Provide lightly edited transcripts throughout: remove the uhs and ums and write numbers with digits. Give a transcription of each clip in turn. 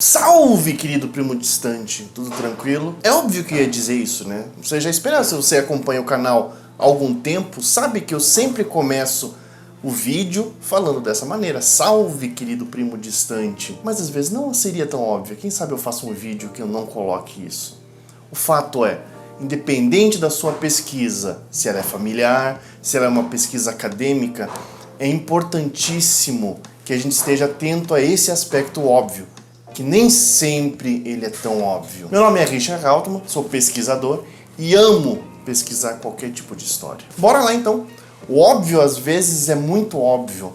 Salve, querido primo distante, tudo tranquilo? É óbvio que eu ia dizer isso, né? Você já espera, se você acompanha o canal há algum tempo, sabe que eu sempre começo o vídeo falando dessa maneira. Salve, querido primo distante. Mas às vezes não seria tão óbvio. Quem sabe eu faço um vídeo que eu não coloque isso. O fato é, independente da sua pesquisa, se ela é familiar, se ela é uma pesquisa acadêmica, é importantíssimo que a gente esteja atento a esse aspecto óbvio, que nem sempre ele é tão óbvio. Meu nome é Richard Altman, sou pesquisador e amo pesquisar qualquer tipo de história. Bora lá então. O óbvio às vezes é muito óbvio,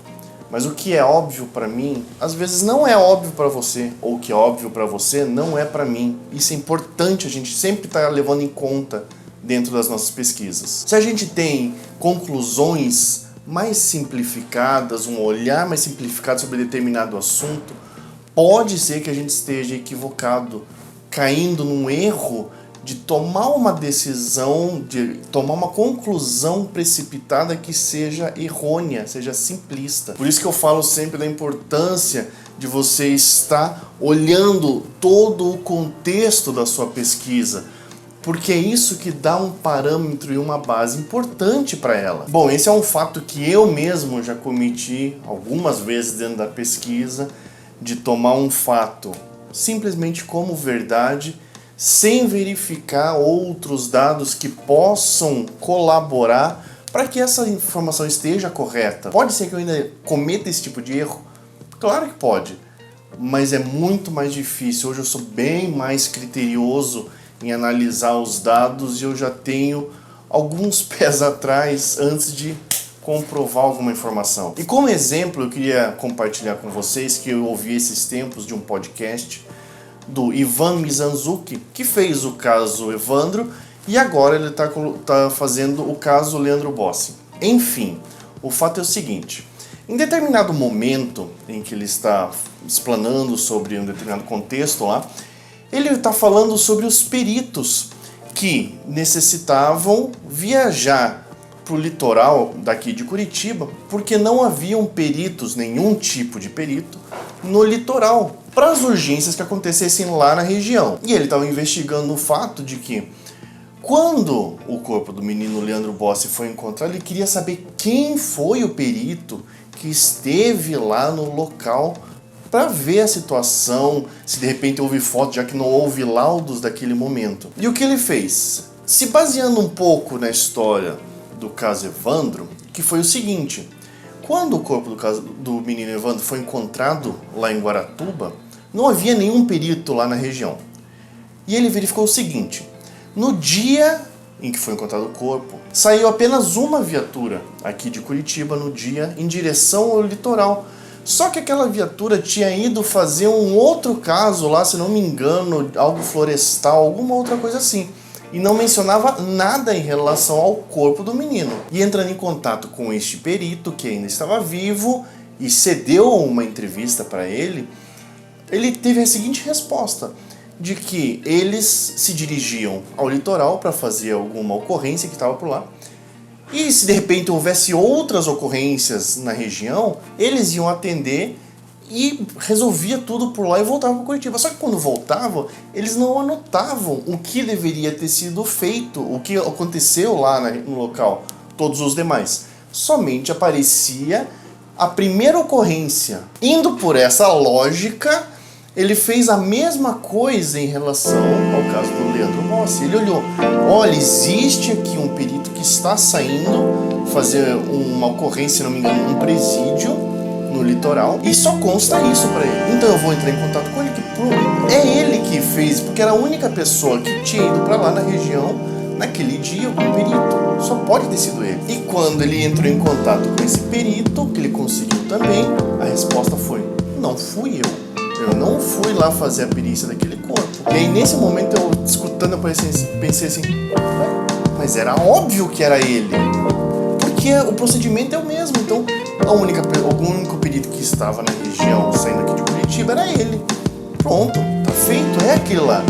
mas o que é óbvio para mim, às vezes não é óbvio para você, ou o que é óbvio para você não é para mim. Isso é importante a gente sempre estar levando em conta dentro das nossas pesquisas. Se a gente tem conclusões mais simplificadas, um olhar mais simplificado sobre determinado assunto, pode ser que a gente esteja equivocado, caindo num erro de tomar uma decisão, de tomar uma conclusão precipitada que seja errônea, seja simplista. Por isso que eu falo sempre da importância de você estar olhando todo o contexto da sua pesquisa, porque é isso que dá um parâmetro e uma base importante para ela. Bom, esse é um fato que eu mesmo já cometi algumas vezes dentro da pesquisa, de tomar um fato simplesmente como verdade, sem verificar outros dados que possam colaborar para que essa informação esteja correta. Pode ser que eu ainda cometa esse tipo de erro? Claro que pode, mas é muito mais difícil. Hoje eu sou bem mais criterioso em analisar os dados e eu já tenho alguns pés atrás antes de comprovar alguma informação. E como exemplo, eu queria compartilhar com vocês que eu ouvi esses tempos de um podcast do Ivan Mizanzuki, que fez o caso Evandro e agora ele está fazendo o caso Leandro Bossi. Enfim, o fato é o seguinte: em determinado momento em que ele está explanando sobre um determinado contexto lá, ele está falando sobre os peritos que necessitavam viajar para o litoral daqui de Curitiba, porque não haviam peritos, nenhum tipo de perito, no litoral, para as urgências que acontecessem lá na região. E ele estava investigando o fato de que, quando o corpo do menino Leandro Bossi foi encontrado, ele queria saber quem foi o perito que esteve lá no local para ver a situação, se de repente houve foto, já que não houve laudos daquele momento. E o que ele fez? Se baseando um pouco na história do caso Evandro, que foi o seguinte: quando o corpo do menino Evandro foi encontrado lá em Guaratuba, não havia nenhum perito lá na região. E ele verificou o seguinte: no dia em que foi encontrado o corpo, saiu apenas uma viatura aqui de Curitiba no dia em direção ao litoral. Só que aquela viatura tinha ido fazer um outro caso lá, se não me engano, algo florestal, alguma outra coisa assim. E não mencionava nada em relação ao corpo do menino. E entrando em contato com este perito, que ainda estava vivo, e cedeu uma entrevista para ele, ele teve a seguinte resposta: de que eles se dirigiam ao litoral para fazer alguma ocorrência que estava por lá, e se de repente houvesse outras ocorrências na região, eles iam atender e resolvia tudo por lá e voltava para Curitiba. Só que quando voltavam, eles não anotavam o que deveria ter sido feito, o que aconteceu lá no local, todos os demais. Somente aparecia a primeira ocorrência. Indo por essa lógica, ele fez a mesma coisa em relação ao caso do Leandro Bossi. Ele olhou: olha, existe aqui um perito que está saindo fazer uma ocorrência, se não me engano, um presídio no litoral, e só consta isso para ele. Então eu vou entrar em contato com ele, que é ele que fez, porque era a única pessoa que tinha ido para lá na região naquele dia, o perito. Só pode ter sido ele. E quando ele entrou em contato com esse perito, que ele conseguiu também, a resposta foi: não fui eu. Eu não fui lá fazer a perícia daquele corpo. E aí nesse momento, eu escutando, eu pensei assim: mas era óbvio que era ele, porque o procedimento é o mesmo. Então o único perito que estava na região, saindo aqui de Curitiba, era ele. Pronto, tá feito, é aquele lá.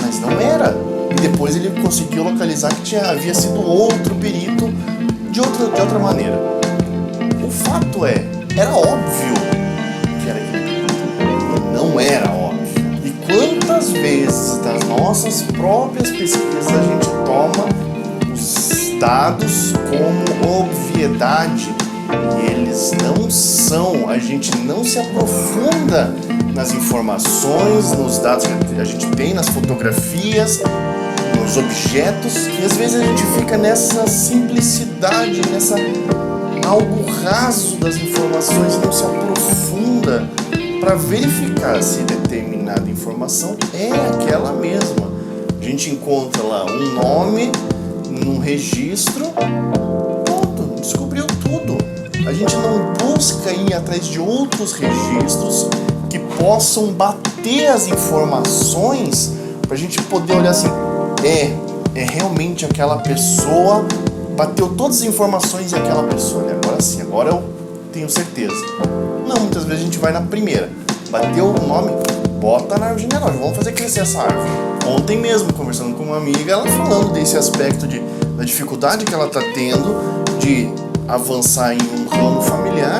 Mas não era. E depois ele conseguiu localizar que havia sido outro perito de outra maneira. O fato é, era óbvio que era aquele perito. Não era óbvio. quantas vezes das nossas próprias pesquisas a gente toma os dados como obviedade e eles não são, a gente não se aprofunda nas informações, nos dados que a gente tem, nas fotografias, nos objetos, e às vezes a gente fica nessa simplicidade, nessa algo raso das informações e não se aprofunda para verificar se determinada informação é aquela mesma. A gente encontra lá um nome num registro, pronto, descobriu tudo. A gente não busca ir atrás de outros registros que possam bater as informações para a gente poder olhar assim, é realmente aquela pessoa, bateu todas as informações e aquela pessoa, né? Agora sim, agora eu tenho certeza. Não, muitas vezes a gente vai na primeira, bateu o nome, bota na árvore genealógica, vamos fazer crescer essa árvore. Ontem mesmo, conversando com uma amiga, ela falando desse aspecto da dificuldade que ela está tendo de avançar em um ramo familiar,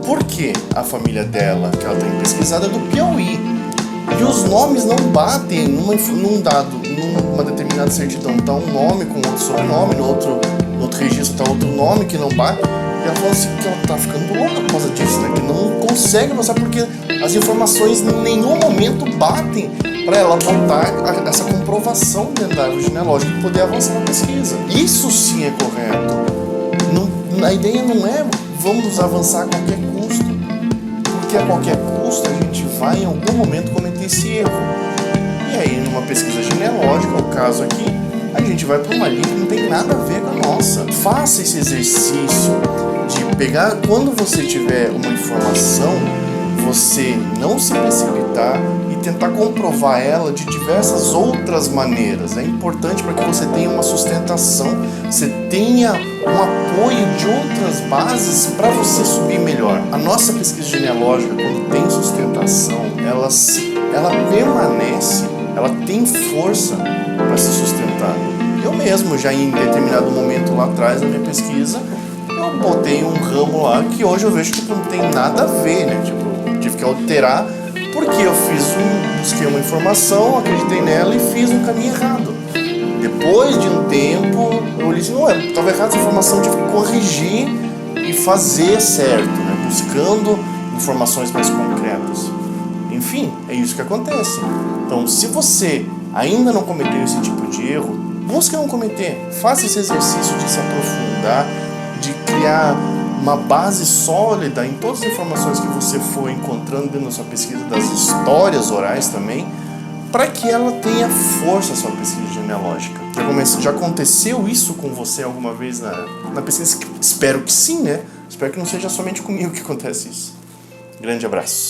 porque a família dela, que ela tem pesquisada, é do Piauí. E os nomes não batem numa determinada certidão. Tá um nome com outro sobrenome, no outro registro tá outro nome que não bate. E ela falou assim que ela tá ficando louca por causa disso, né? Que não consegue avançar porque as informações em nenhum momento batem para ela botar essa comprovação dentro da árvore genealógica e poder avançar na pesquisa. Isso sim é correto. A ideia não é vamos avançar a qualquer custo, porque a qualquer custo a gente vai em algum momento cometer esse erro. E aí numa pesquisa genealógica, o caso aqui, a gente vai para uma linha que não tem nada a ver com a nossa. Faça esse exercício de pegar, quando você tiver uma informação, você não se precipitar e tentar comprovar ela de diversas outras maneiras. É importante para que você tenha uma sustentação, você tenha um apoio de outras bases para você subir melhor. A nossa pesquisa genealógica, quando tem sustentação, ela permanece, ela tem força para se sustentar. Eu mesmo, já em determinado momento lá atrás da minha pesquisa, eu botei um ramo lá que hoje eu vejo que não tem nada a ver, né? Tipo, tive que alterar porque eu busquei uma informação, acreditei nela e fiz um caminho errado. Depois de um tempo, eu olhei assim, não, estava errado essa informação, tive que corrigir e fazer certo, né? Buscando informações mais concretas. Enfim, é isso que acontece. Então, se você ainda não cometeu esse tipo de erro, busque não cometer. Faça esse exercício de se aprofundar, de criar uma base sólida em todas as informações que você for encontrando dentro da sua pesquisa, das histórias orais também, para que ela tenha força a sua pesquisa genealógica. Já aconteceu isso com você alguma vez na pesquisa? Espero que sim, né? Espero que não seja somente comigo que acontece isso. Grande abraço.